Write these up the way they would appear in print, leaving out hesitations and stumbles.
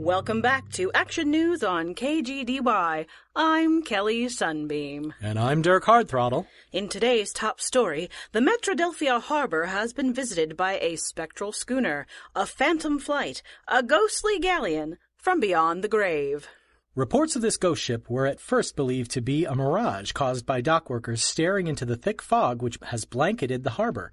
Welcome back to Action News on KGDY. I'm Kelly Sunbeam. And I'm Dirk Hardthrottle. In today's top story, the Metrodelphia harbor has been visited by a spectral schooner, a phantom flight, a ghostly galleon from beyond the grave. Reports of this ghost ship were at first believed to be a mirage caused by dock workers staring into the thick fog which has blanketed the harbor.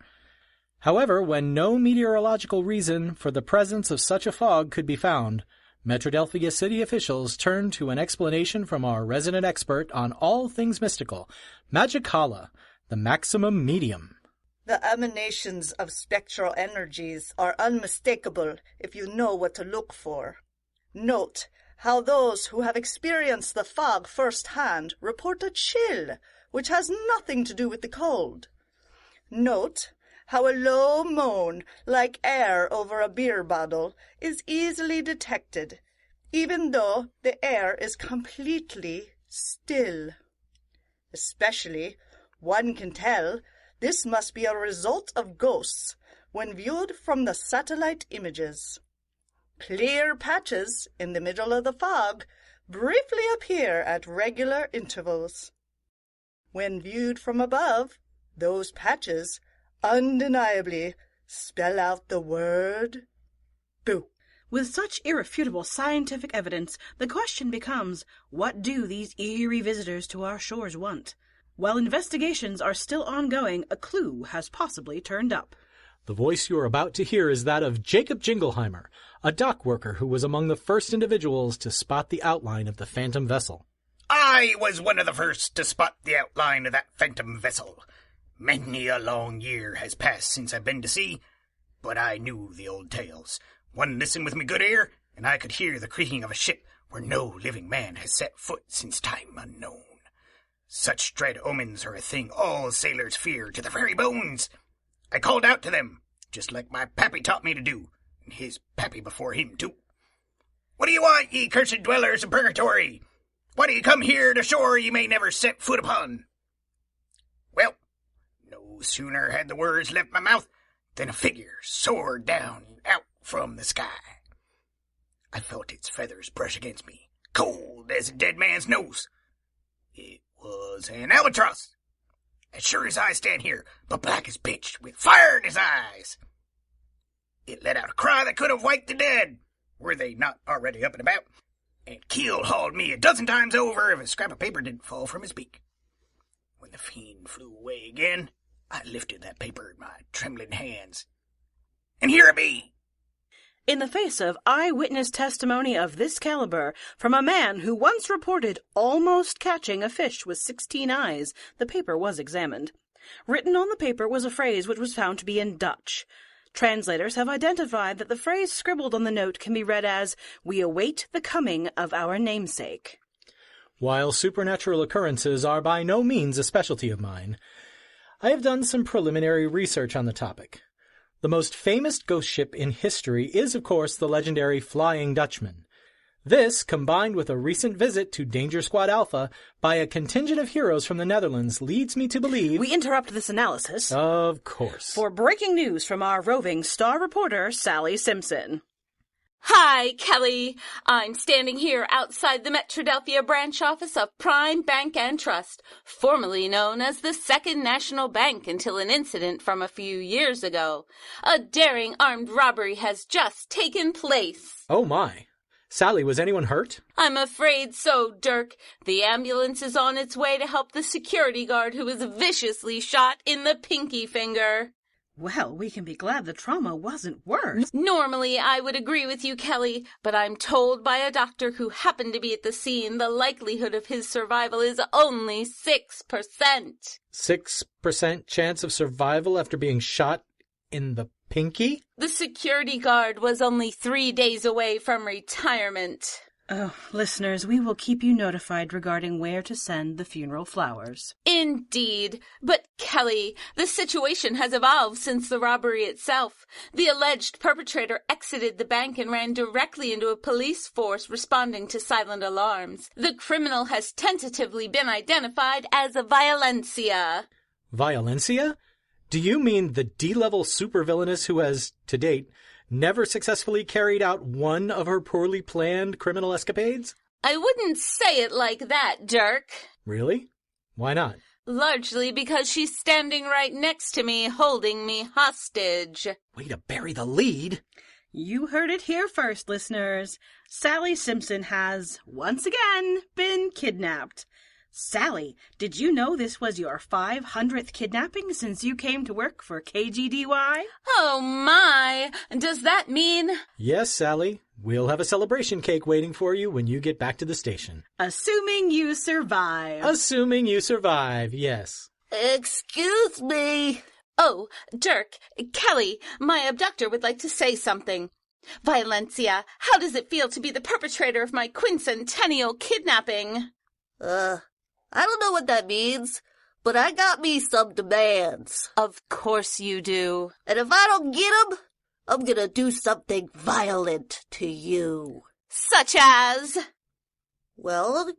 However, when no meteorological reason for the presence of such a fog could be found, Metrodelphia city officials turned to an explanation from our resident expert on all things mystical, Magicala, the maximum medium. The emanations of spectral energies are unmistakable if you know what to look for. Note how those who have experienced the fog firsthand report a chill, which has nothing to do with the cold. Note how a low moan, like air over a beer bottle, is easily detected, even though the air is completely still. Especially, one can tell this must be a result of ghosts when viewed from the satellite images. Clear patches in the middle of the fog briefly appear at regular intervals. When viewed from above, those patches undeniably spell out the word boo. With such irrefutable scientific evidence, the question becomes, what do these eerie visitors to our shores want? While investigations are still ongoing, a clue has possibly turned up. The voice you are about to hear is that of Jacob Jingleheimer, a dock worker who was among the first individuals to spot the outline of the phantom vessel. I was one of the first to spot the outline of that phantom vessel. Many a long year has passed since I've been to sea, but I knew the old tales. One listened with me good ear, and I could hear the creaking of a ship where no living man has set foot since time unknown. Such dread omens are a thing all sailors fear to the very bones. I called out to them, just like my pappy taught me to do, and his pappy before him too. What do you want, ye cursed dwellers of purgatory? Why do you come here to shore ye may never set foot upon? Well, no sooner had the words left my mouth than a figure soared down out from the sky. I felt its feathers brush against me, cold as a dead man's nose. It was an albatross, as sure as I stand here, but black as pitch, with fire in his eyes. It let out a cry that could have waked the dead, were they not already up and about, and keel-hauled me a dozen times over if a scrap of paper didn't fall from his beak. When the fiend flew away again, I lifted that paper in my trembling hands. And here it be! In the face of eyewitness testimony of this caliber from a man who once reported almost catching a fish with 16 eyes, the paper was examined. Written on the paper was a phrase which was found to be in Dutch. Translators have identified that the phrase scribbled on the note can be read as, "We await the coming of our namesake." While supernatural occurrences are by no means a specialty of mine, I have done some preliminary research on the topic. The most famous ghost ship in history is, of course, the legendary Flying Dutchman. This, combined with a recent visit to Danger Squad Alpha by a contingent of heroes from the Netherlands, leads me to believe... We interrupt this analysis. Of course. For breaking news from our roving star reporter, Sally Simpson. Hi, Kelly. I'm standing here outside the Metrodelphia branch office of Prime Bank and Trust, formerly known as the Second National Bank until an incident from a few years ago. A daring armed robbery has just taken place. Oh my. Sally, was anyone hurt? I'm afraid so, Dirk. The ambulance is on its way to help the security guard who was viciously shot in the pinky finger. Well, we can be glad the trauma wasn't worse. Normally, I would agree with you, Kelly, but I'm told by a doctor who happened to be at the scene the likelihood of his survival is only 6%. 6% chance of survival after being shot in the pinky? The security guard was only 3 days away from retirement. Oh, listeners, we will keep you notified regarding where to send the funeral flowers. Indeed. But, Kelly, the situation has evolved since the robbery itself. The alleged perpetrator exited the bank and ran directly into a police force responding to silent alarms. The criminal has tentatively been identified as Violencia. Violencia? Do you mean the D-level supervillainess who has, to date, Never successfully carried out one of her poorly planned criminal escapades? I wouldn't say it like that, Dirk. Really? Why not? Largely because she's standing right next to me, holding me hostage. Way to bury the lead. You heard it here first, listeners. Sally Simpson has, once again, been kidnapped. Sally, did you know this was your 500th kidnapping since you came to work for KGDY? Oh my! Does that mean... Yes, Sally. We'll have a celebration cake waiting for you when you get back to the station. Assuming you survive. Assuming you survive, yes. Excuse me. Oh, Dirk, Kelly, my abductor would like to say something. Violencia, how does it feel to be the perpetrator of my quincentennial kidnapping? I don't know what that means, but I got me some demands. Of course you do. And if I don't get 'em, I'm gonna do something violent to you. Such as? Well,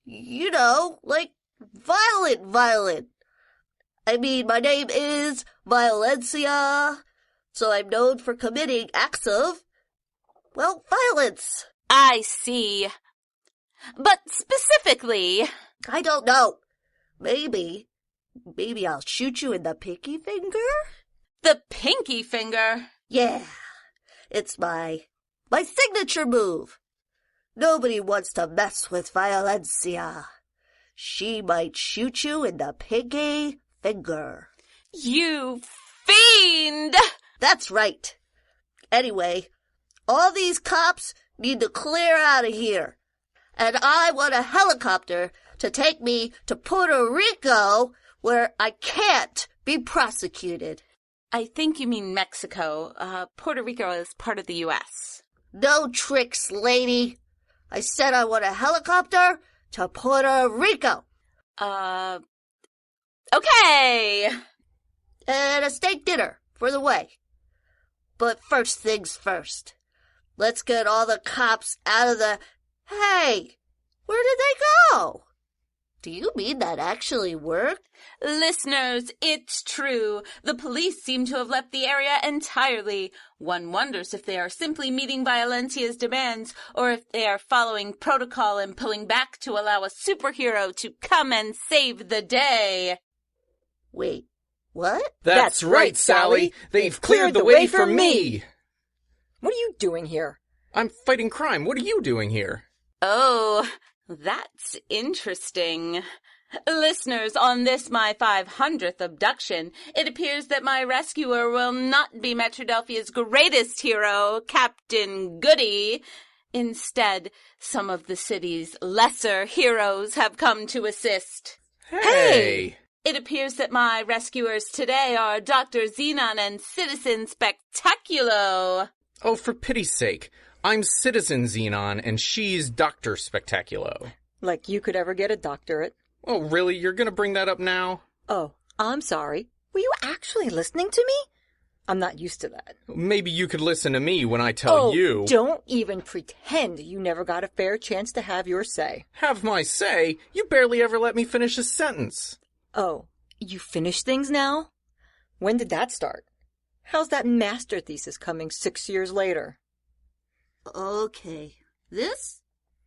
you know, like violent. I mean, my name is Violencia, so I'm known for committing acts of, well, violence. I see. But specifically... I don't know. Maybe I'll shoot you in the pinky finger? The pinky finger? Yeah, it's my signature move. Nobody wants to mess with Violencia. She might shoot you in the pinky finger. You fiend! That's right. Anyway, all these cops need to clear out of here. And I want a helicopter to take me to Puerto Rico, where I can't be prosecuted. I think you mean Mexico. Puerto Rico is part of the U.S. No tricks, lady. I said I want a helicopter to Puerto Rico. Okay. And a steak dinner for the way. But first things first. Let's get all the cops out of the... Hey, where did they go? Do you mean that actually worked? Listeners, it's true. The police seem to have left the area entirely. One wonders if they are simply meeting Violencia's demands or if they are following protocol and pulling back to allow a superhero to come and save the day. Wait, what? That's right, Sally. They've cleared the way for me. What are you doing here? I'm fighting crime. What are you doing here? Oh, that's interesting. Listeners, on this my 500th abduction, it appears that my rescuer will not be Metrodelphia's greatest hero, Captain Goody. Instead, some of the city's lesser heroes have come to assist. Hey! It appears that my rescuers today are Dr. Xenon and Citizen Spectaculo. Oh, for pity's sake. I'm Citizen Xenon, and she's Dr. Spectaculo. Like you could ever get a doctorate. Oh, really? You're gonna bring that up now? Oh, I'm sorry. Were you actually listening to me? I'm not used to that. Maybe you could listen to me when I tell you. Don't even pretend you never got a fair chance to have your say. Have my say? You barely ever let me finish a sentence. Oh, you finished things now? When did that start? How's that master thesis coming 6 years later? Okay, this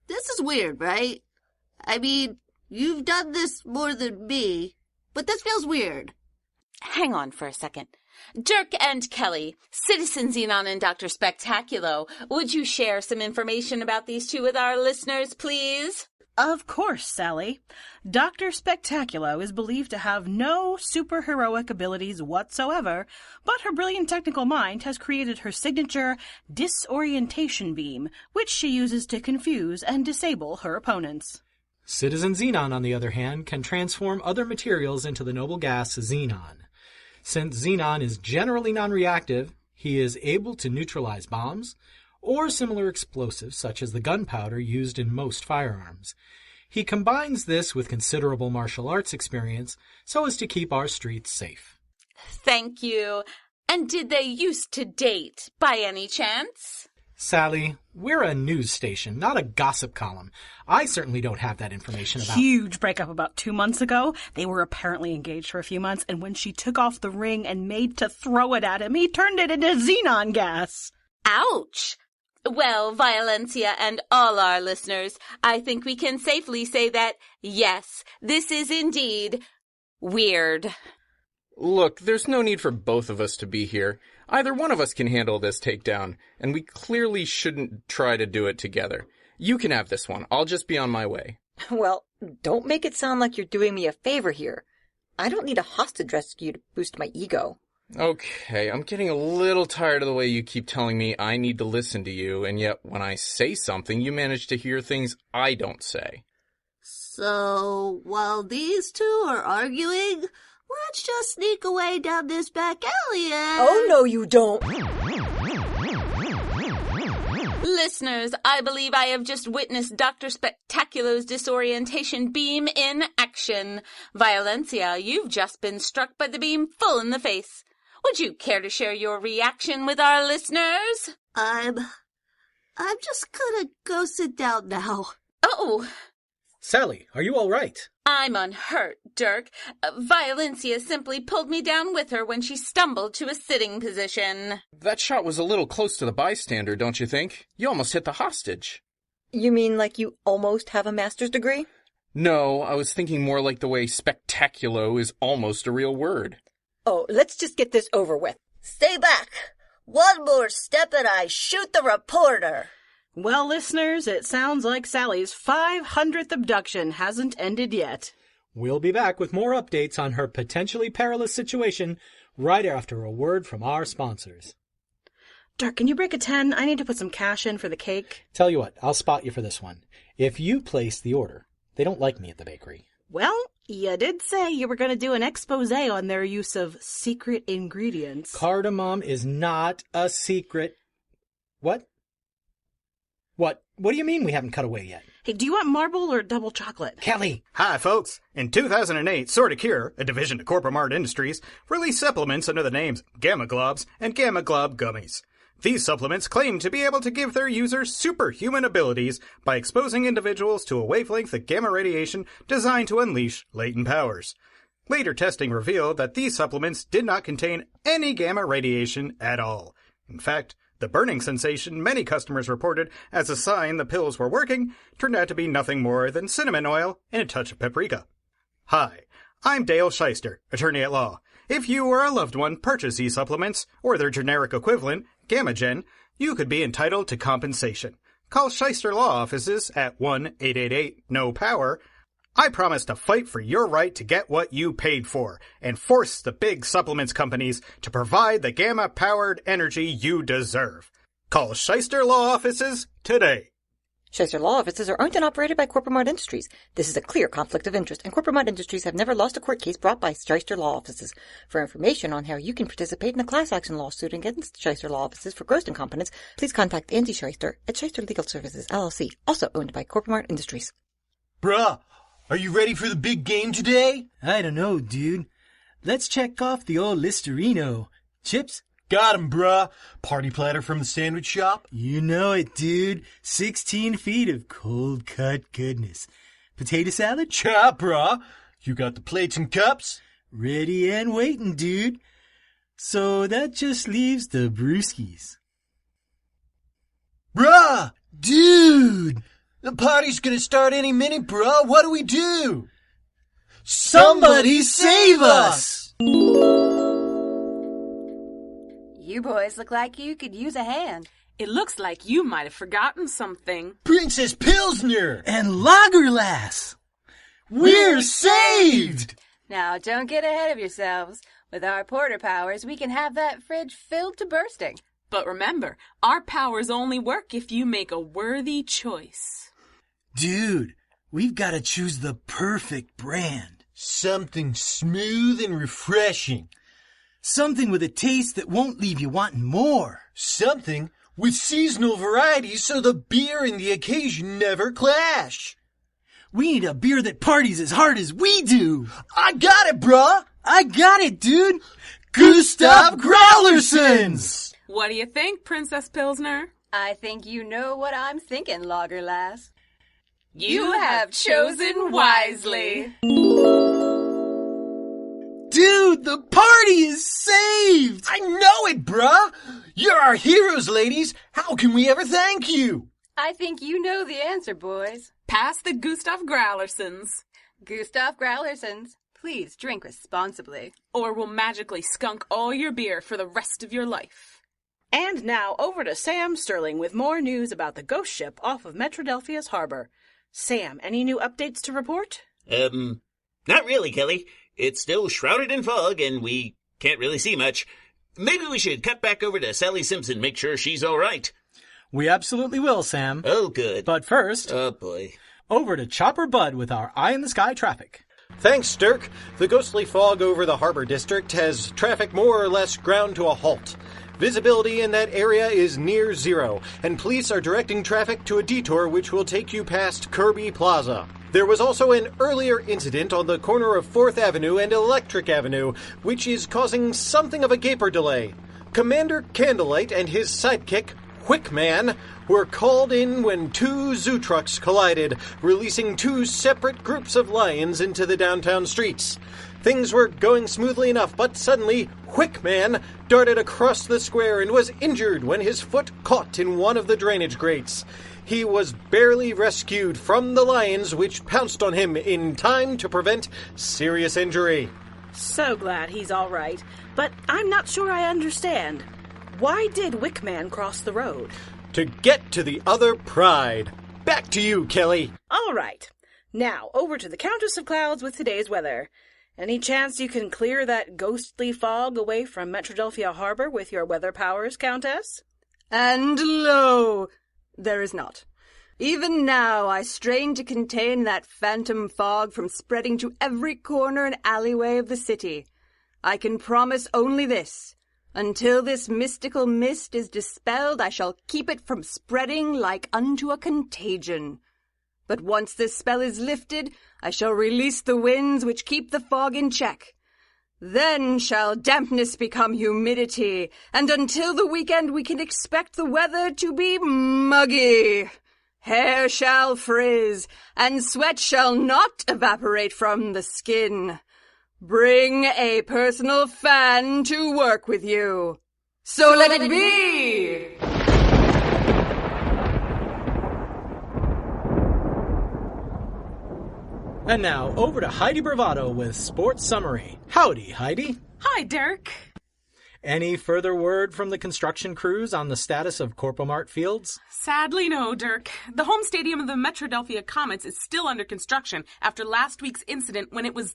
is weird, right? I mean, you've done this more than me, but this feels weird. Hang on for a second. Dirk and Kelly, Citizen Xenon and Dr. Spectaculo, would you share some information about these two with our listeners, please? Of course, Sally. Dr. Spectaculo is believed to have no superheroic abilities whatsoever, but her brilliant technical mind has created her signature disorientation beam, which she uses to confuse and disable her opponents. Citizen Xenon, on the other hand, can transform other materials into the noble gas xenon. Since xenon is generally non-reactive, he is able to neutralize bombs, or similar explosives such as the gunpowder used in most firearms. He combines this with considerable martial arts experience so as to keep our streets safe. Thank you. And did they used to date, by any chance? Sally, we're a news station, not a gossip column. I certainly don't have that information about... Huge breakup about 2 months ago. They were apparently engaged for a few months, and when she took off the ring and made to throw it at him, he turned it into xenon gas. Ouch! Well, Violencia and all our listeners, I think we can safely say that, yes, this is indeed weird. Look, there's no need for both of us to be here. Either one of us can handle this takedown, and we clearly shouldn't try to do it together. You can have this one. I'll just be on my way. Well, don't make it sound like you're doing me a favor here. I don't need a hostage rescue to boost my ego. Okay, I'm getting a little tired of the way you keep telling me I need to listen to you, and yet when I say something, you manage to hear things I don't say. So, while these two are arguing, let's just sneak away down this back alley and... Oh, no, you don't! Listeners, I believe I have just witnessed Dr. Spectacular's disorientation beam in action. Violencia, you've just been struck by the beam full in the face. Would you care to share your reaction with our listeners? I'm just gonna go sit down now. Oh! Sally, are you all right? I'm unhurt, Dirk. Violencia simply pulled me down with her when she stumbled to a sitting position. That shot was a little close to the bystander, don't you think? You almost hit the hostage. You mean like you almost have a master's degree? No, I was thinking more like the way spectaculo is almost a real word. Oh, let's just get this over with. Stay back. One more step and I shoot the reporter. Well, listeners, it sounds like Sally's 500th abduction hasn't ended yet. We'll be back with more updates on her potentially perilous situation right after a word from our sponsors. Dirk, can you break a 10? I need to put some cash in for the cake. Tell you what, I'll spot you for this one. If you place the order, they don't like me at the bakery. Well, you did say you were going to do an expose on their use of secret ingredients. Cardamom is not a secret. What? What do you mean we haven't cut away yet? Hey, do you want marble or double chocolate? Kelly! Hi, folks. In 2008, Sorticure, a division of Corpomart Industries, released supplements under the names Gamma Globs and Gamma Glob Gummies. These supplements claim to be able to give their users superhuman abilities by exposing individuals to a wavelength of gamma radiation designed to unleash latent powers. Later testing revealed that these supplements did not contain any gamma radiation at all. In fact, the burning sensation many customers reported as a sign the pills were working turned out to be nothing more than cinnamon oil and a touch of paprika. Hi, I'm Dale Shyster, attorney at law. If you or a loved one purchase these supplements, or their generic equivalent, GammaGen, you could be entitled to compensation. Call Shyster Law Offices at 1-888-NO-POWER. I promise to fight for your right to get what you paid for, and force the big supplements companies to provide the gamma-powered energy you deserve. Call Shyster Law Offices today. Shyster Law Offices are owned and operated by Corpomart Industries. This is a clear conflict of interest, and Corpomart Industries have never lost a court case brought by Shyster Law Offices. For information on how you can participate in a class action lawsuit against Shyster Law Offices for gross incompetence, please contact Andy Shyster at Shyster Legal Services, LLC, also owned by Corpomart Industries. Bruh, are you ready for the big game today? I don't know, dude. Let's check off the old Listerino. Chips? Got him, bruh. Party platter from the sandwich shop? You know it, dude. 16 feet of cold-cut goodness. Potato salad? Cha, bruh. You got the plates and cups? Ready and waiting, dude. So that just leaves the brewskis. Bruh! Dude! The party's gonna start any minute, bruh. What do we do? Somebody save us! You boys look like you could use a hand. It looks like you might have forgotten something. Princess Pilsner! And Lagerlass! We're saved! Now, don't get ahead of yourselves. With our porter powers, we can have that fridge filled to bursting. But remember, our powers only work if you make a worthy choice. Dude, we've got to choose the perfect brand. Something smooth and refreshing. Something with a taste that won't leave you wanting more. Something with seasonal varieties so the beer and the occasion never clash. We need a beer that parties as hard as we do. I got it, bruh. I got it, dude. Gustav Growlersons. What do you think, Princess Pilsner? I think you know what I'm thinking, Lagerlass. You have chosen wisely. Dude, The party is saved! I know it, bruh! You're our heroes, ladies! How can we ever thank you? I think you know the answer, boys. Pass the Gustav Growlersons. Gustav Growlersons, please drink responsibly. Or we'll magically skunk all your beer for the rest of your life. And now over to Sam Sterling with more news about the ghost ship off of Metrodelphia's harbor. Sam, any new updates to report? Not really, Kelly. It's still shrouded in fog, and we can't really see much. Maybe we should cut back over to Sally Simpson, make sure she's all right. We absolutely will, Sam. Oh, good. But first... Oh, boy. Over to Chopper Bud with our eye-in-the-sky traffic. Thanks, Dirk. The ghostly fog over the harbor district has traffic more or less ground to a halt. Visibility in that area is near zero, and police are directing traffic to a detour which will take you past Kirby Plaza. There was also an earlier incident on the corner of 4th Avenue and Electric Avenue, which is causing something of a gaper delay. Commander Candlelight and his sidekick, Wickman, were called in when two zoo trucks collided, releasing two separate groups of lions into the downtown streets. Things were going smoothly enough, but suddenly, Wickman darted across the square and was injured when his foot caught in one of the drainage grates. He was barely rescued from the lions, which pounced on him in time to prevent serious injury. So glad he's all right, but I'm not sure I understand. Why did Wickman cross the road? To get to the other pride. Back to you, Kelly. All right. Now, over to the Countess of Clouds with today's weather. Any chance you can clear that ghostly fog away from Metrodelphia Harbor with your weather powers, Countess? And lo, there is not. Even now I strain to contain that phantom fog from spreading to every corner and alleyway of the city. I can promise only this. Until this mystical mist is dispelled, I shall keep it from spreading like unto a contagion. But once this spell is lifted, I shall release the winds which keep the fog in check. Then shall dampness become humidity, and until the weekend we can expect the weather to be muggy. Hair shall frizz, and sweat shall not evaporate from the skin. Bring a personal fan to work with you. So let it be! And now, over to Heidi Bravado with Sports Summary. Howdy, Heidi. Hi, Dirk. Any further word from the construction crews on the status of Corpomart Fields? Sadly, no, Dirk. The home stadium of the Metrodelphia Comets is still under construction after last week's incident when it was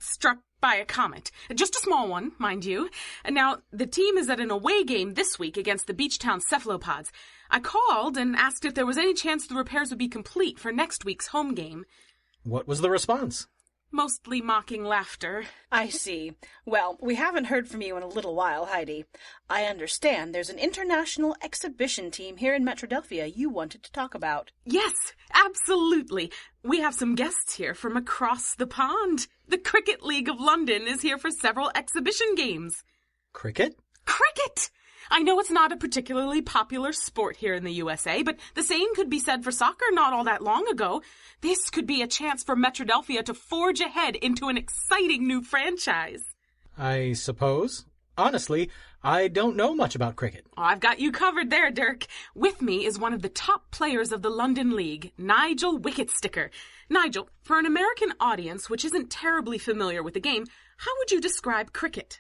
struck by a comet. Just a small one, mind you. And now, the team is at an away game this week against the Beachtown Cephalopods. I called and asked if there was any chance the repairs would be complete for next week's home game. What was the response? Mostly mocking laughter. I see. Well, we haven't heard from you in a little while, Heidi. I understand there's an international exhibition team here in Metrodelphia you wanted to talk about. Yes, absolutely. We have some guests here from across the pond. The Cricket League of London is here for several exhibition games. Cricket? Cricket! I know it's not a particularly popular sport here in the USA, but the same could be said for soccer not all that long ago. This could be a chance for Metrodelphia to forge ahead into an exciting new franchise. I suppose. Honestly, I don't know much about cricket. Oh, I've got you covered there, Dirk. With me is one of the top players of the London League, Nigel Wicketsticker. Nigel, for an American audience which isn't terribly familiar with the game, how would you describe cricket?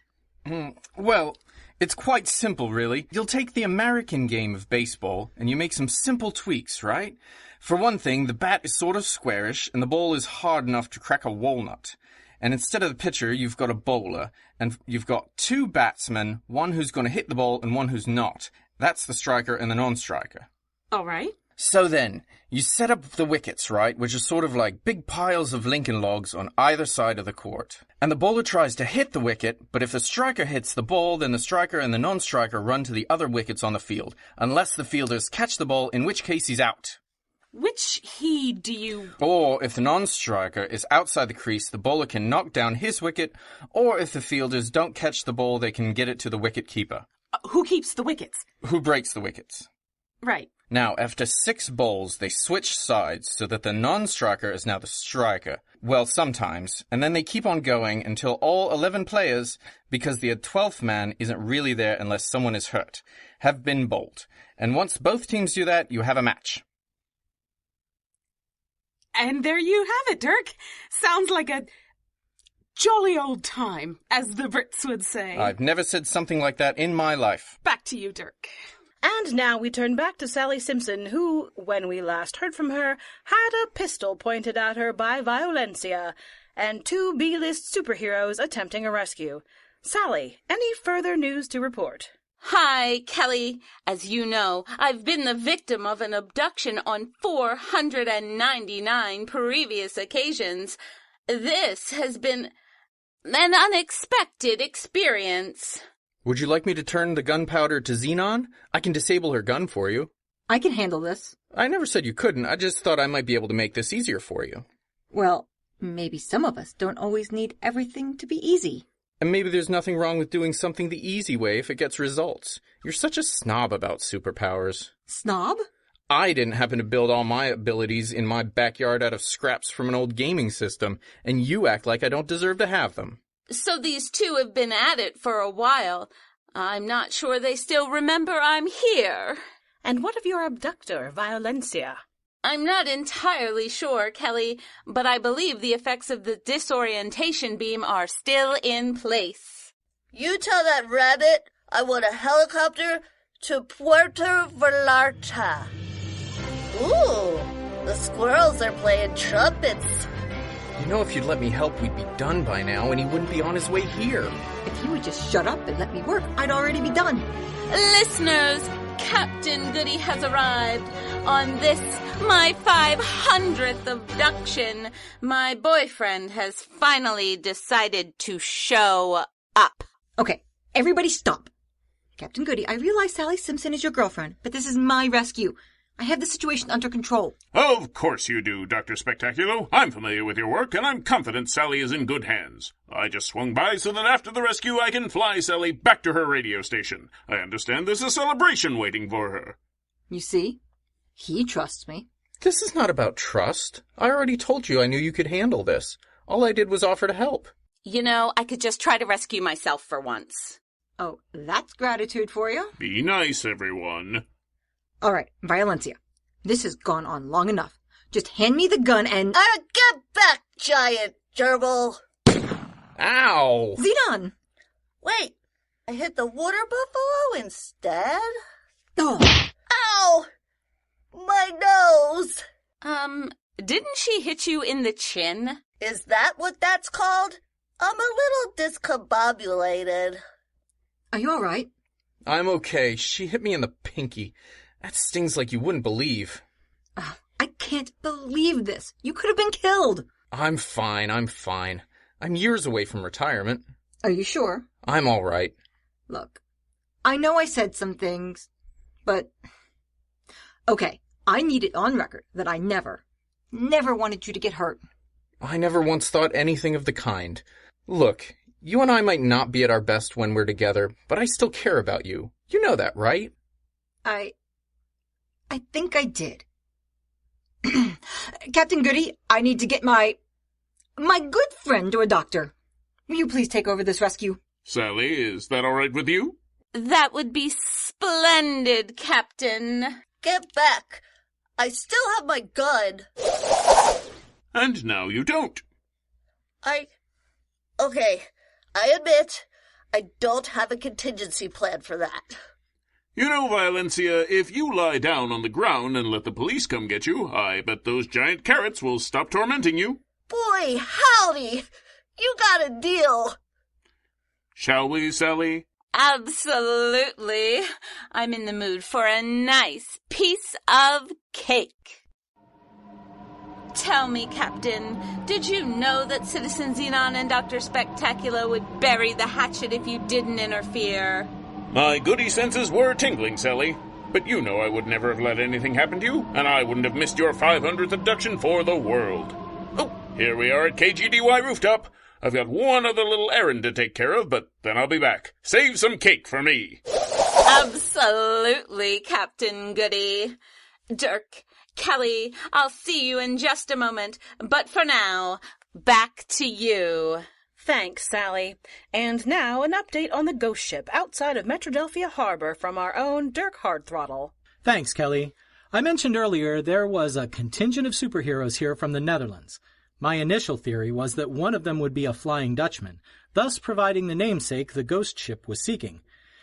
Well, it's quite simple, really. You'll take the American game of baseball and you make some simple tweaks, right? For one thing, the bat is sort of squarish and the ball is hard enough to crack a walnut. And instead of the pitcher, you've got a bowler, and you've got two batsmen, one who's going to hit the ball and one who's not. That's the striker and the non-striker. All right. So then, you set up the wickets, right, which are sort of like big piles of Lincoln logs on either side of the court. And the bowler tries to hit the wicket, but if the striker hits the ball, then the striker and the non-striker run to the other wickets on the field, unless the fielders catch the ball, in which case he's out. Which he do you... Or if the non-striker is outside the crease, the bowler can knock down his wicket, or if the fielders don't catch the ball, they can get it to the wicket keeper. Who keeps the wickets? Who breaks the wickets. Right. Now, after 6 bowls, they switch sides so that the non-striker is now the striker. Well, sometimes. And then they keep on going until all 11 players, because the 12th man isn't really there unless someone is hurt, have been bowled. And once both teams do that, you have a match. And there you have it, Dirk. Sounds like a jolly old time, as the Brits would say. I've never said something like that in my life. Back to you, Dirk. And now we turn back to Sally Simpson, who, when we last heard from her, had a pistol pointed at her by Violencia, and 2 B-list superheroes attempting a rescue. Sally, any further news to report? Hi, Kelly. As you know, I've been the victim of an abduction on 499 previous occasions. This has been an unexpected experience. Would you like me to turn the gunpowder to xenon? I can disable her gun for you. I can handle this. I never said you couldn't. I just thought I might be able to make this easier for you. Well, maybe some of us don't always need everything to be easy. And maybe there's nothing wrong with doing something the easy way if it gets results. You're such a snob about superpowers. Snob? I didn't happen to build all my abilities in my backyard out of scraps from an old gaming system, and you act like I don't deserve to have them. So these 2 have been at it for a while. I'm not sure they still remember I'm here. And what of your abductor, Violencia? I'm not entirely sure, Kelly, but I believe the effects of the disorientation beam are still in place. You tell that rabbit I want a helicopter to Puerto Vallarta. Ooh, the squirrels are playing trumpets. You know, if you'd let me help, we'd be done by now, and he wouldn't be on his way here. If you would just shut up and let me work, I'd already be done. Listeners, Captain Goody has arrived. On this, my 500th abduction, my boyfriend has finally decided to show up. Okay, everybody stop. Captain Goody, I realize Sally Simpson is your girlfriend, but this is my rescue. I have the situation under control. Of course you do, Dr. Spectaculo. I'm familiar with your work, and I'm confident Sally is in good hands. I just swung by so that after the rescue I can fly Sally back to her radio station. I understand there's a celebration waiting for her. You see? He trusts me. This is not about trust. I already told you I knew you could handle this. All I did was offer to help. You know, I could just try to rescue myself for once. Oh, that's gratitude for you. Be nice, everyone. All right, Violencia, this has gone on long enough. Just hand me the gun and... Get back, giant gerbil! Ow! Xenon! Wait, I hit the water buffalo instead? Oh! Ow! My nose! Didn't she hit you in the chin? Is that what that's called? I'm a little discombobulated. Are you all right? I'm okay. She hit me in the pinky. That stings like you wouldn't believe. I can't believe this. You could have been killed. I'm fine. I'm years away from retirement. Are you sure? I'm all right. Look, I know I said some things, but... Okay, I need it on record that I never wanted you to get hurt. I never once thought anything of the kind. Look, you and I might not be at our best when we're together, but I still care about you. You know that, right? I think I did. Captain Goody, I need to get my good friend to a doctor. Will you please take over this rescue? Sally, is that all right with you? That would be splendid, Captain. Get back. I still have my gun. And now you don't. Okay, I admit, I don't have a contingency plan for that. You know, Violencia, if you lie down on the ground and let the police come get you, I bet those giant carrots will stop tormenting you. Boy, howdy! You got a deal. Shall we, Sally? Absolutely. I'm in the mood for a nice piece of cake. Tell me, Captain, did you know that Citizen Xenon and Dr. Spectacular would bury the hatchet if you didn't interfere? My goody senses were tingling, Sally. But you know I would never have let anything happen to you, and I wouldn't have missed your 500th abduction for the world. Oh, here we are at KGDY rooftop. I've got one other little errand to take care of, but then I'll be back. Save some cake for me. Absolutely, Captain Goody. Dirk, Kelly, I'll see you in just a moment, but for now, back to you. Thanks, Sally. And now an update on the ghost ship outside of Metrodelphia Harbor from our own Dirk Hardthrottle. Thanks, Kelly. I mentioned earlier there was a contingent of superheroes here from the Netherlands. My initial theory was that one of them would be a Flying Dutchman, thus providing the namesake the ghost ship was seeking.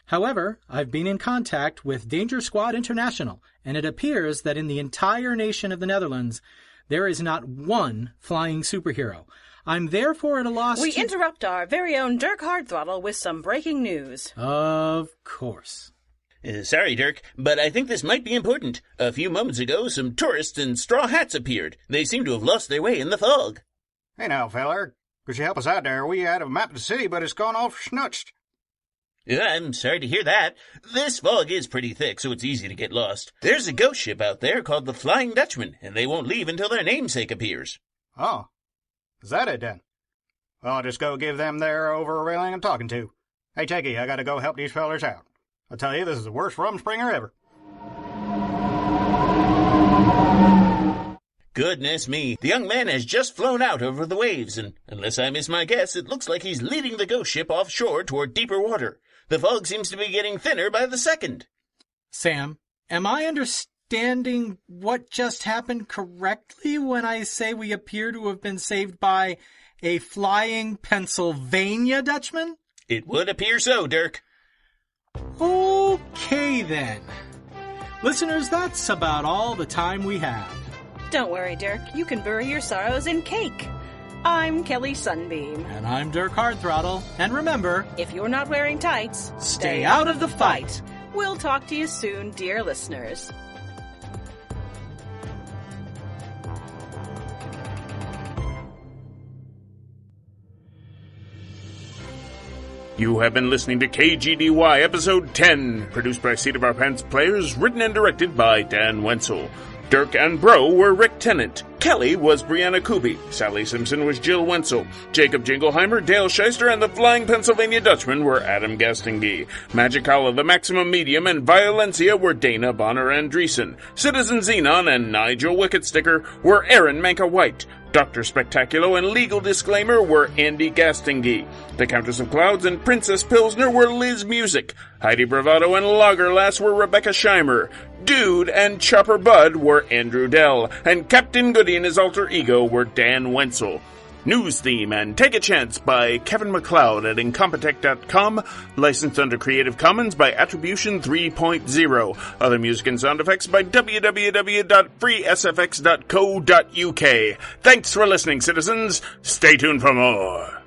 However, I've been in contact with Danger Squad International, and it appears that in the entire nation of the Netherlands, there is not one flying superhero. I'm therefore at a loss We interrupt our very own Dirk Hardthrottle with some breaking news. Of course. Sorry, Dirk, but I think this might be important. A few moments ago, some tourists in straw hats appeared. They seem to have lost their way in the fog. Hey now, feller. Could you help us out there? We had a map of the city, but it's gone all schnutched. I'm sorry to hear that. This fog is pretty thick, so it's easy to get lost. There's a ghost ship out there called the Flying Dutchman, and they won't leave until their namesake appears. Oh. Is that it, then? Well, I'll just go give them their overwhelming I'm talking to. Hey, Teggy, I gotta go help these fellers out. I tell you, this is the worst Rumspringer ever. Goodness me, the young man has just flown out over the waves, and unless I miss my guess, it looks like he's leading the ghost ship offshore toward deeper water. The fog seems to be getting thinner by the second. Sam, am I understanding what just happened correctly when I say we appear to have been saved by a flying Pennsylvania Dutchman? It would appear so, Dirk. Okay, then. Listeners, that's about all the time we have. Don't worry, Dirk. You can bury your sorrows in cake. I'm Kelly Sunbeam. And I'm Dirk Hardthrottle. And remember, if you're not wearing tights, stay out of the fight. We'll talk to you soon, dear listeners. You have been listening to KGDY Episode 10, produced by Seat of Our Pants Players, written and directed by Dan Wenzel. Dirk and Bro were Rick Tennant. Kelly was Brianna Kuby. Sally Simpson was Jill Wenzel. Jacob Jingleheimer, Dale Shyster, and the Flying Pennsylvania Dutchman were Adam Gastonguay. Magicala, the Maximum Medium, and Violencia were Dana Bonner Andreessen. Citizen Xenon and Nigel Wicketsticker were Aaron Manka White. Dr. Spectaculo and Legal Disclaimer were Andy Gastonguay. The Countess of Clouds and Princess Pilsner were Liz Music. Heidi Bravado and Lagerlass were Rebecca Scheimer. Dude and Chopper Bud were Andrew Dell. And Captain Goody and his alter ego were Dan Wenzel. News theme and Take a Chance by Kevin MacLeod at Incompetech.com. Licensed under Creative Commons by Attribution 3.0. Other music and sound effects by www.freesfx.co.uk. Thanks for listening, citizens. Stay tuned for more.